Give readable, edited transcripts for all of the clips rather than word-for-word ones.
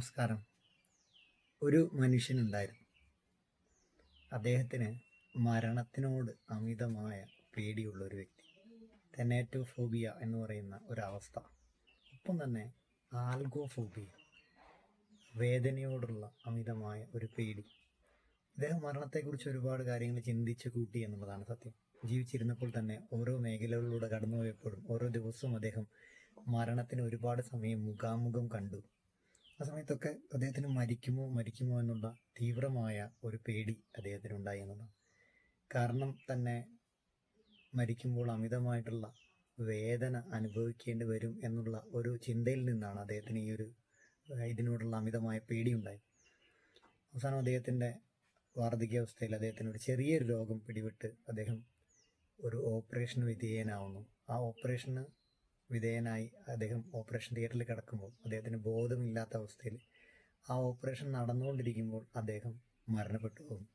നമസ്കാരം. ഒരു മനുഷ്യനുണ്ടായിരുന്നു. അദ്ദേഹത്തിന് മരണത്തിനോട് അമിതമായ പേടിയുള്ള ഒരു വ്യക്തി. തെനാറ്റോഫോബിയ എന്ന് പറയുന്ന ഒരവസ്ഥ. ഒപ്പം തന്നെ ആൽഗോഫോബിയ, വേദനയോടുള്ള അമിതമായ ഒരു പേടി. അദ്ദേഹം മരണത്തെക്കുറിച്ച് ഒരുപാട് കാര്യങ്ങൾ ചിന്തിച്ചു കൂട്ടി എന്നുള്ളതാണ് സത്യം. ജീവിച്ചിരുന്നപ്പോൾ തന്നെ ഓരോ മേഖലകളിലൂടെ കടന്നുപോയപ്പോഴും ഓരോ ദിവസവും അദ്ദേഹം മരണത്തിന് ഒരുപാട് സമയം മുഖാമുഖം കണ്ടു. ആ സമയത്തൊക്കെ അദ്ദേഹത്തിന് മരിക്കുമോ എന്നുള്ള തീവ്രമായ ഒരു പേടി അദ്ദേഹത്തിനുണ്ടായി എന്നതാണ്. കാരണം തന്നെ മരിക്കുമ്പോൾ അമിതമായിട്ടുള്ള വേദന അനുഭവിക്കേണ്ടി വരും എന്നുള്ള ഒരു ചിന്തയിൽ നിന്നാണ് അദ്ദേഹത്തിന് ഇതിനോടുള്ള അമിതമായ പേടിയുണ്ടായി. അവസാനം അദ്ദേഹത്തിൻ്റെ വാർദ്ധക്യാവസ്ഥയിൽ അദ്ദേഹത്തിന് ഒരു ചെറിയൊരു രോഗം പിടിപെട്ട് അദ്ദേഹം ഒരു ഓപ്പറേഷന് വിധേയനാവുന്നു. ആ ഓപ്പറേഷന് വിധേയനായി അദ്ദേഹം ഓപ്പറേഷൻ തിയേറ്ററിൽ കിടക്കുമ്പോൾ അദ്ദേഹത്തിന് ബോധമില്ലാത്ത അവസ്ഥയിൽ ആ ഓപ്പറേഷൻ നടന്നുകൊണ്ടിരിക്കുമ്പോൾ അദ്ദേഹം മരണപ്പെട്ടു പോകും.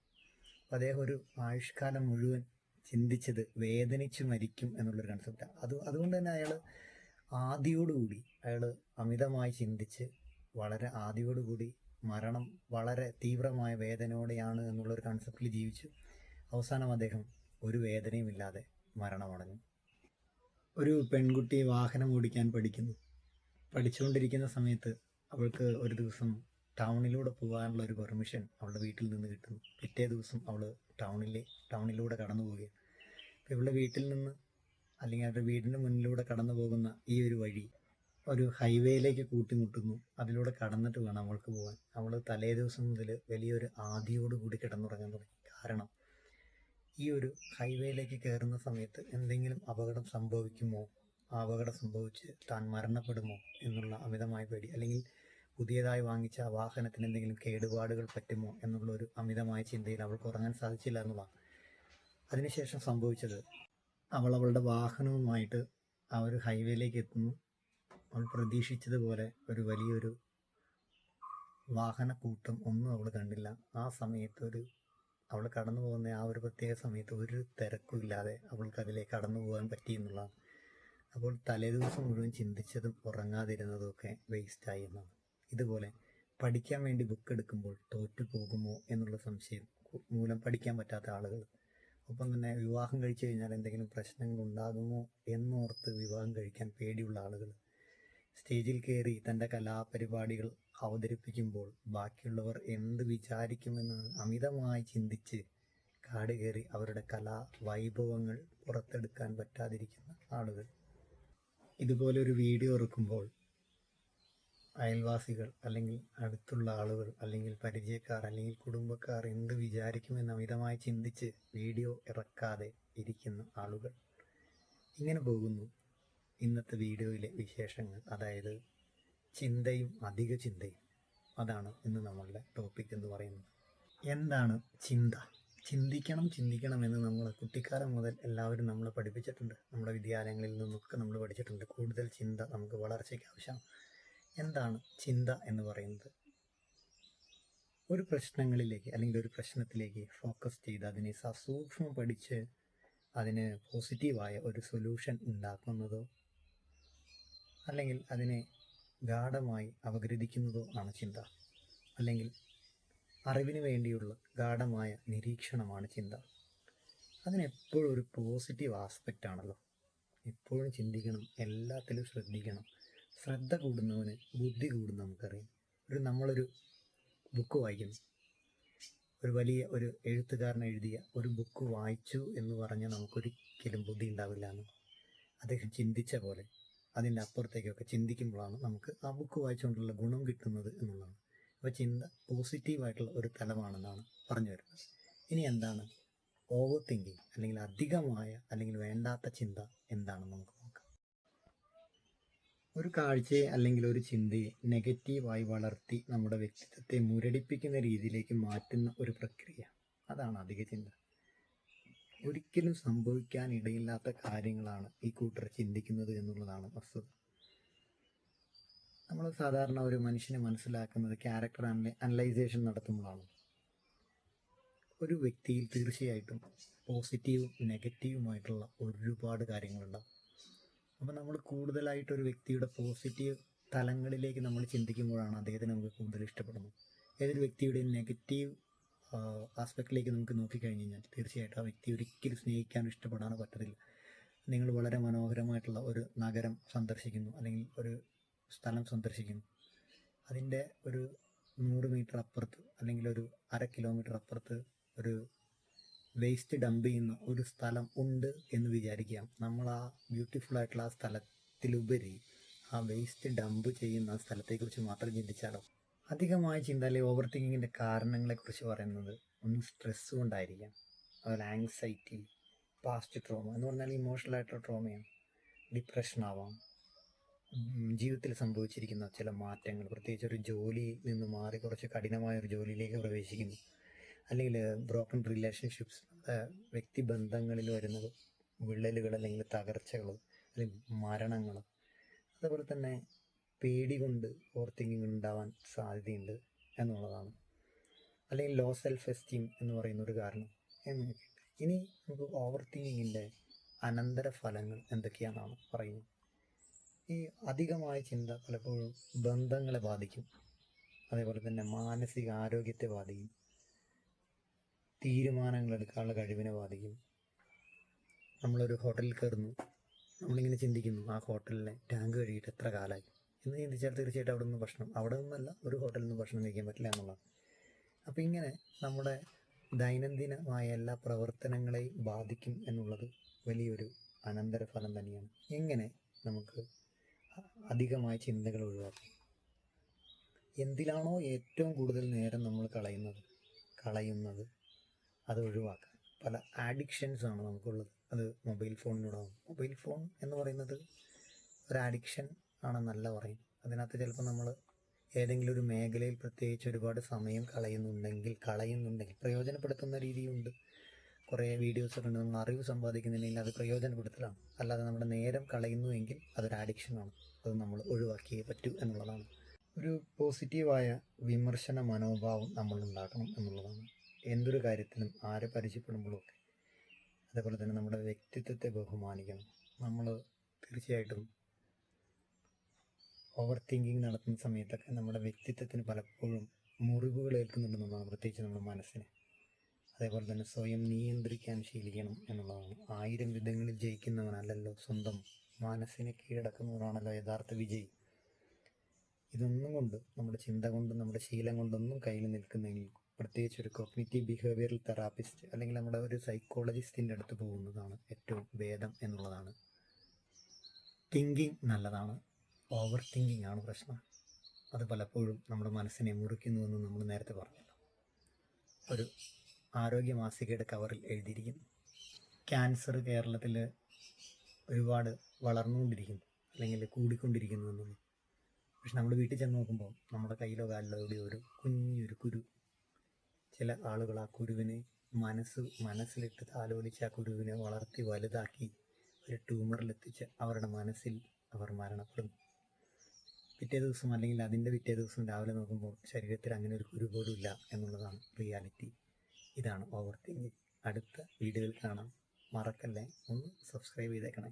അദ്ദേഹം ഒരു ആയുഷ്കാലം മുഴുവൻ ചിന്തിച്ചത് വേദനിച്ച് മരിക്കും എന്നുള്ളൊരു കൺസെപ്റ്റാണ്. അതുകൊണ്ട് തന്നെ അയാൾ അമിതമായി ചിന്തിച്ച് വളരെ ആദിയോടുകൂടി മരണം വളരെ തീവ്രമായ വേദനയോടെയാണ് എന്നുള്ളൊരു കൺസെപ്റ്റിൽ ജീവിച്ചു. അവസാനം അദ്ദേഹം ഒരു വേദനയുമില്ലാതെ മരണമടഞ്ഞു. ഒരു പെൺകുട്ടി വാഹനം ഓടിക്കാൻ പഠിച്ചുകൊണ്ടിരിക്കുന്ന സമയത്ത് അവൾക്ക് ഒരു ദിവസം ടൗണിലൂടെ പോകാനുള്ള ഒരു പെർമിഷൻ അവളുടെ വീട്ടിൽ നിന്ന് കിട്ടുന്നു. പിറ്റേ ദിവസം അവൾ ടൗണിലൂടെ കടന്നു പോവുകയാണ്. അപ്പോൾ ഇവളുടെ വീട്ടിൽ നിന്ന് അല്ലെങ്കിൽ അവരുടെ വീടിൻ്റെ മുന്നിലൂടെ കടന്നു പോകുന്ന ഈ ഒരു വഴി ഒരു ഹൈവേയിലേക്ക് കൂട്ടിമുട്ടുന്നു. അതിലൂടെ കടന്നിട്ട് വേണം അവൾക്ക് പോകാൻ. അവൾ തലേ ദിവസം മുതൽ വലിയൊരു ആദിയോടുകൂടി കിടന്നുറങ്ങാൻ തുടങ്ങി. കാരണം ഈ ഒരു ഹൈവേയിലേക്ക് കയറുന്ന സമയത്ത് എന്തെങ്കിലും അപകടം സംഭവിക്കുമോ, ആ അപകടം സംഭവിച്ച് താൻ മരണപ്പെടുമോ എന്നുള്ള അമിതമായ പേടി, അല്ലെങ്കിൽ പുതിയതായി വാങ്ങിച്ച വാഹനത്തിന് എന്തെങ്കിലും കേടുപാടുകൾ പറ്റുമോ എന്നുള്ളൊരു അമിതമായ ചിന്തയിൽ അവൾക്ക് ഉറങ്ങാൻ സാധിച്ചില്ല എന്നുള്ളതാണ്. അതിനുശേഷം സംഭവിച്ചത്, അവളുടെ വാഹനവുമായിട്ട് ആ ഒരു ഹൈവേയിലേക്ക് എത്തുന്നു. അവൾ പ്രതീക്ഷിച്ചതുപോലെ ഒരു വലിയൊരു വാഹനക്കൂട്ടം ഒന്നും അവൾ കണ്ടില്ല. ആ സമയത്ത് അവൾ കടന്നു പോകുന്ന ആ ഒരു പ്രത്യേക സമയത്ത് ഒരു തിരക്കും ഇല്ലാതെ അവൾക്ക് അതിലേക്ക് കടന്നു പോകാൻ പറ്റി എന്നുള്ളതാണ്. അപ്പോൾ തലേദിവസം മുഴുവൻ ചിന്തിച്ചതും ഉറങ്ങാതിരുന്നതും ഒക്കെ വേസ്റ്റായി എന്നാണ്. ഇതുപോലെ പഠിക്കാൻ വേണ്ടി ബുക്ക് എടുക്കുമ്പോൾ തോറ്റു പോകുമോ എന്നുള്ള സംശയം മൂലം പഠിക്കാൻ പറ്റാത്ത ആളുകൾ, ഒപ്പം തന്നെ വിവാഹം കഴിച്ചു കഴിഞ്ഞാൽ എന്തെങ്കിലും പ്രശ്നങ്ങൾ ഉണ്ടാകുമോ എന്നോർത്ത് വിവാഹം കഴിക്കാൻ പേടിയുള്ള ആളുകൾ, സ്റ്റേജിൽ കയറി തൻ്റെ കലാപരിപാടികൾ അവതരിപ്പിക്കുമ്പോൾ ബാക്കിയുള്ളവർ എന്ത് വിചാരിക്കുമെന്ന് അമിതമായി ചിന്തിച്ച് കാട് കയറി അവരുടെ കലാവൈഭവങ്ങൾ പുറത്തെടുക്കാൻ പറ്റാതിരിക്കുന്ന ആളുകൾ. ഇതുപോലെ ഒരു വീഡിയോ ഇറക്കുമ്പോൾ അയൽവാസികൾ അല്ലെങ്കിൽ അടുത്തുള്ള ആളുകൾ അല്ലെങ്കിൽ പരിചയക്കാർ അല്ലെങ്കിൽ കുടുംബക്കാർ എന്ത് വിചാരിക്കുമെന്ന് അമിതമായി ചിന്തിച്ച് വീഡിയോ ഇറക്കാതെ ഇരിക്കുന്ന ആളുകൾ. ഇങ്ങനെ പോകുന്നു ഇന്നത്തെ വീഡിയോയിലെ വിശേഷങ്ങൾ. അതായത് ചിന്തയും അധിക ചിന്തയും. അതാണ് ഇന്ന് നമ്മളുടെ ടോപ്പിക് എന്ന് പറയുന്നത്. എന്താണ് ചിന്ത? ചിന്തിക്കണം എന്ന് നമ്മൾ കുട്ടിക്കാലം മുതൽ എല്ലാവരും നമ്മളെ പഠിപ്പിച്ചിട്ടുണ്ട്. നമ്മുടെ വിദ്യാലയങ്ങളിൽ നിന്നൊക്കെ നമ്മൾ പഠിച്ചിട്ടുണ്ട്. കൂടുതൽ ചിന്ത നമുക്ക് വളർച്ചയ്ക്ക് ആവശ്യമാണ്. എന്താണ് ചിന്ത എന്ന് പറയുന്നത്? ഒരു പ്രശ്നങ്ങളിലേക്ക് അല്ലെങ്കിൽ ഒരു പ്രശ്നത്തിലേക്ക് ഫോക്കസ് ചെയ്ത് അതിനെ സസൂക്ഷ്മം പഠിച്ച് അതിന് പോസിറ്റീവായ ഒരു സൊല്യൂഷൻ ഉണ്ടാക്കുന്നതോ അല്ലെങ്കിൽ അതിനെ ഗാഢമായി അപഗ്രഥിക്കുന്നതോ ആണ് ചിന്ത. അല്ലെങ്കിൽ അറിവിന് വേണ്ടിയുള്ള ഗാഢമായ നിരീക്ഷണമാണ് ചിന്ത. അതിനെപ്പോഴും ഒരു പോസിറ്റീവ് ആസ്പെക്റ്റ് ആണല്ലോ. എപ്പോഴും ചിന്തിക്കണം, എല്ലാത്തിലും ശ്രദ്ധിക്കണം. ശ്രദ്ധ കൂടുന്നവന് ബുദ്ധി കൂടുന്ന നമുക്കറിയാം. നമ്മളൊരു ബുക്ക് വായിക്കുന്നു, ഒരു എഴുത്തുകാരൻ എഴുതിയ ഒരു ബുക്ക് വായിച്ചു എന്ന് പറഞ്ഞാൽ നമുക്കൊരിക്കലും ബുദ്ധി ഉണ്ടാവില്ല എന്ന്. അദ്ദേഹം ചിന്തിച്ച പോലെ അതിൻ്റെ അപ്പുറത്തേക്കൊക്കെ ചിന്തിക്കുമ്പോഴാണ് നമുക്ക് ആ ബുക്ക് വായിച്ചുകൊണ്ടുള്ള ഗുണം കിട്ടുന്നത് എന്നുള്ളതാണ്. അപ്പോൾ ചിന്ത പോസിറ്റീവായിട്ടുള്ള ഒരു തലമാണെന്നാണ് പറഞ്ഞു വരുന്നത്. ഇനി എന്താണ് ഓവർ തിങ്കിങ് അല്ലെങ്കിൽ അധികമായ അല്ലെങ്കിൽ വേണ്ടാത്ത ചിന്ത എന്താണെന്ന് നമുക്ക് നോക്കാം. ഒരു കാഴ്ചയെ അല്ലെങ്കിൽ ഒരു ചിന്തയെ നെഗറ്റീവായി വളർത്തി നമ്മുടെ വ്യക്തിത്വത്തെ മുരടിപ്പിക്കുന്ന രീതിയിലേക്ക് മാറ്റുന്ന ഒരു പ്രക്രിയ, അതാണ് അധിക ചിന്ത. ഒരിക്കലും സംഭവിക്കാനിടയില്ലാത്ത കാര്യങ്ങളാണ് ഈ കൂട്ടർ ചിന്തിക്കുന്നത് എന്നുള്ളതാണ് വസ്തുത. നമ്മൾ സാധാരണ ഒരു മനുഷ്യനെ മനസ്സിലാക്കുന്നത് ക്യാരക്ടർ അനലൈസേഷൻ നടത്തുമ്പോഴാണ്. ഒരു വ്യക്തിയിൽ തീർച്ചയായിട്ടും പോസിറ്റീവും നെഗറ്റീവുമായിട്ടുള്ള ഒരുപാട് കാര്യങ്ങളുണ്ടാകും. അപ്പോൾ നമ്മൾ കൂടുതലായിട്ടൊരു വ്യക്തിയുടെ പോസിറ്റീവ് തലങ്ങളിലേക്ക് നമ്മൾ ചിന്തിക്കുമ്പോഴാണ് അദ്ദേഹത്തെ നമുക്ക് കൂടുതൽ ഇഷ്ടപ്പെടുന്നത്. ഏതൊരു വ്യക്തിയുടെയും നെഗറ്റീവ് ആസ്പെക്റ്റിലേക്ക് നമുക്ക് നോക്കിക്കഴിഞ്ഞ് കഴിഞ്ഞാൽ തീർച്ചയായിട്ടും ആ വ്യക്തി ഒരിക്കലും സ്നേഹിക്കാനോ ഇഷ്ടപ്പെടാനോ പറ്റത്തില്ല. നിങ്ങൾ വളരെ മനോഹരമായിട്ടുള്ള ഒരു നഗരം സന്ദർശിക്കുന്നു, അല്ലെങ്കിൽ ഒരു സ്ഥലം സന്ദർശിക്കുന്നു. അതിൻ്റെ ഒരു 100 മീറ്റർ അപ്പുറത്ത് അല്ലെങ്കിൽ ഒരു 1/2 കിലോമീറ്റർ അപ്പുറത്ത് ഒരു വേസ്റ്റ് ഡംപ് ചെയ്യുന്ന ഒരു സ്ഥലം ഉണ്ട് എന്ന് വിചാരിക്കുക. നമ്മൾ ആ ബ്യൂട്ടിഫുൾ ആയിട്ടുള്ള ആ സ്ഥലത്തിലുപരി ആ വേസ്റ്റ് ഡംപ് ചെയ്യുന്ന ആ സ്ഥലത്തെക്കുറിച്ച് മാത്രം ചിന്തിച്ചാലോ? അധികമായ ചിന്ത അല്ലെങ്കിൽ ഓവർ തിങ്കിങ്ങിൻ്റെ കാരണങ്ങളെക്കുറിച്ച് പറയുന്നത് ഒന്ന് സ്ട്രെസ് കൊണ്ടായിരിക്കാം, അതുപോലെ ആങ്സൈറ്റി, പാസ്റ്റ് ട്രോമ എന്ന് പറഞ്ഞാൽ ഇമോഷണൽ ആയിട്ടുള്ള ട്രോമയാണ്. ഡിപ്രഷൻ ആവാം, ജീവിതത്തിൽ സംഭവിച്ചിരിക്കുന്ന ചില മാറ്റങ്ങൾ, പ്രത്യേകിച്ച് ഒരു ജോലിയിൽ നിന്ന് മാറി കുറച്ച് കഠിനമായ ഒരു ജോലിയിലേക്ക് പ്രവേശിക്കുന്നു, അല്ലെങ്കിൽ ബ്രോക്കൺ റിലേഷൻഷിപ്സ്, വ്യക്തിബന്ധങ്ങളിൽ വരുന്ന വിള്ളലുകൾ അല്ലെങ്കിൽ തകർച്ചകൾ അല്ലെങ്കിൽ മരണങ്ങൾ, അതുപോലെ തന്നെ പേടി കൊണ്ട് ഓവർ തിങ്കിങ് ഉണ്ടാവാൻ സാധ്യതയുണ്ട് എന്നുള്ളതാണ്. അല്ലെങ്കിൽ ലോ സെൽഫ് എസ്റ്റീം എന്ന് പറയുന്ന ഒരു കാരണം എന്നൊക്കെ. ഇനി നമുക്ക് ഓവർ തിങ്കിങ്ങിൻ്റെ അനന്തരഫലങ്ങൾ എന്തൊക്കെയാണെന്നാണ് പറയുന്നത്. ഈ അധികമായ ചിന്ത പലപ്പോഴും ബന്ധങ്ങളെ ബാധിക്കും, അതേപോലെ തന്നെ മാനസിക ആരോഗ്യത്തെ ബാധിക്കും, തീരുമാനങ്ങൾ എടുക്കാനുള്ള കഴിവിനെ ബാധിക്കും. നമ്മളൊരു ഹോട്ടലിൽ കയറുന്നു, നമ്മളിങ്ങനെ ചിന്തിക്കുന്നു ആ ഹോട്ടലിലെ ടാങ്ക് കഴുകിയിട്ട് എത്ര കാലമായി എന്ന് ചിന്തിച്ചാൽ തീർച്ചയായിട്ടും അവിടെ നിന്നല്ല ഒരു ഹോട്ടലിൽ നിന്ന് ഭക്ഷണം കഴിക്കാൻ പറ്റില്ല എന്നുള്ളതാണ്. അപ്പോൾ ഇങ്ങനെ നമ്മുടെ ദൈനംദിനമായ എല്ലാ പ്രവർത്തനങ്ങളെയും ബാധിക്കും എന്നുള്ളത് വലിയൊരു അനന്തരഫലം തന്നെയാണ്. എങ്ങനെ നമുക്ക് അധികമായ ചിന്തകൾ ഒഴിവാക്കാം? എന്തിലാണോ ഏറ്റവും കൂടുതൽ നേരം നമ്മൾ കളയുന്നത് അത് ഒഴിവാക്കാൻ പല ആഡിക്ഷൻസാണ് നമുക്കുള്ളത്. അത് മൊബൈൽ ഫോണിനോടാവും. മൊബൈൽ ഫോൺ എന്ന് പറയുന്നത് ഒരു ആഡിക്ഷൻ ആണെന്നല്ല പറയും. അതിനകത്ത് ചിലപ്പോൾ നമ്മൾ ഏതെങ്കിലും ഒരു മേഖലയിൽ പ്രത്യേകിച്ച് ഒരുപാട് സമയം കളയുന്നുണ്ടെങ്കിൽ പ്രയോജനപ്പെടുത്തുന്ന രീതിയുണ്ട്. കുറേ വീഡിയോസൊക്കെ ഉണ്ട്. നമ്മൾ അറിവ് സമ്പാദിക്കുന്നുണ്ടെങ്കിൽ അത് പ്രയോജനപ്പെടുത്തലാണ്. അല്ലാതെ നമ്മുടെ നേരം കളയുന്നുവെങ്കിൽ അതൊരു ആഡിക്ഷനാണ്. അത് നമ്മൾ ഒഴിവാക്കിയേ പറ്റൂ എന്നുള്ളതാണ്. ഒരു പോസിറ്റീവായ വിമർശന മനോഭാവം നമ്മൾ ഉണ്ടാക്കണം എന്നുള്ളതാണ്. എന്തൊരു കാര്യത്തിനും ആരെ പരിചയപ്പെടുമ്പോഴും ഒക്കെ. അതേപോലെ തന്നെ നമ്മുടെ വ്യക്തിത്വത്തെ ബഹുമാനിക്കണം. നമ്മൾ തീർച്ചയായിട്ടും ഓവർ തിങ്കിങ് നടത്തുന്ന സമയത്തൊക്കെ നമ്മുടെ വ്യക്തിത്വത്തിന് പലപ്പോഴും മുറിവുകൾ ഏൽക്കുന്നുണ്ടെന്നുള്ളതാണ്, പ്രത്യേകിച്ച് നമ്മുടെ മനസ്സിന്. അതേപോലെ തന്നെ സ്വയം നിയന്ത്രിക്കാൻ ശീലിക്കണം എന്നുള്ളതാണ്. 1000 യുദ്ധങ്ങളിൽ ജയിക്കുന്നവനല്ലല്ലോ സ്വന്തം മനസ്സിനെ കീഴടക്കുന്നവനാണല്ലോ യഥാർത്ഥ വിജയി. ഇതൊന്നും കൊണ്ട് നമ്മുടെ ചിന്ത കൊണ്ടും നമ്മുടെ ശീലം കൊണ്ടൊന്നും കയ്യിൽ നിൽക്കുന്നെങ്കിൽ പ്രത്യേകിച്ച് ഒരു കോഗ്നിറ്റീവ് ബിഹേവിയറൽ തെറാപ്പിസ്റ്റ് അല്ലെങ്കിൽ നമ്മുടെ ഒരു സൈക്കോളജിസ്റ്റിൻ്റെ അടുത്ത് പോകുന്നതാണ് ഏറ്റവും ഭേദം എന്നുള്ളതാണ്. തിങ്കിങ് നല്ലതാണ്, ഓവർ തിങ്കിങ് ആണ് പ്രശ്നം. അത് പലപ്പോഴും നമ്മുടെ മനസ്സിനെ മുറിക്കുന്നുവെന്ന് നമ്മൾ നേരത്തെ പറഞ്ഞല്ലോ. ഒരു ആരോഗ്യ മാസികയുടെ കവറിൽ എഴുതിയിരിക്കുന്നു, ക്യാൻസർ കേരളത്തിൽ ഒരുപാട് വളർന്നുകൊണ്ടിരിക്കുന്നു അല്ലെങ്കിൽ കൂടിക്കൊണ്ടിരിക്കുന്നു എന്നുള്ളത്. പക്ഷെ നമ്മൾ വീട്ടിൽ ചെന്ന് നോക്കുമ്പോൾ നമ്മുടെ കയ്യിലോ കാലിലോ എവിടെയോ ഒരു കുഞ്ഞൊരു കുരു. ചില ആളുകൾ ആ കുരുവിനെ മനസ്സിലിട്ട് താലോലിച്ച് ആ കുരുവിനെ വളർത്തി വലുതാക്കി ഒരു ട്യൂമറിലെത്തിച്ച് അവരുടെ മനസ്സിൽ അവർ മരണപ്പെടുന്നു. പിറ്റേ ദിവസം അല്ലെങ്കിൽ അതിൻ്റെ പിറ്റേ ദിവസം രാവിലെ നോക്കുമ്പോൾ ശരീരത്തിൽ അങ്ങനെ ഒരു കുരു പോലും ഇല്ല എന്നുള്ളതാണ് റിയാലിറ്റി. ഇതാണ് ഓവർ തിങ്കിങ്. അടുത്ത വീഡിയോയിൽ കാണാം. മറക്കല്ലേ, ഒന്ന് സബ്സ്ക്രൈബ് ചെയ്തേക്കണേ.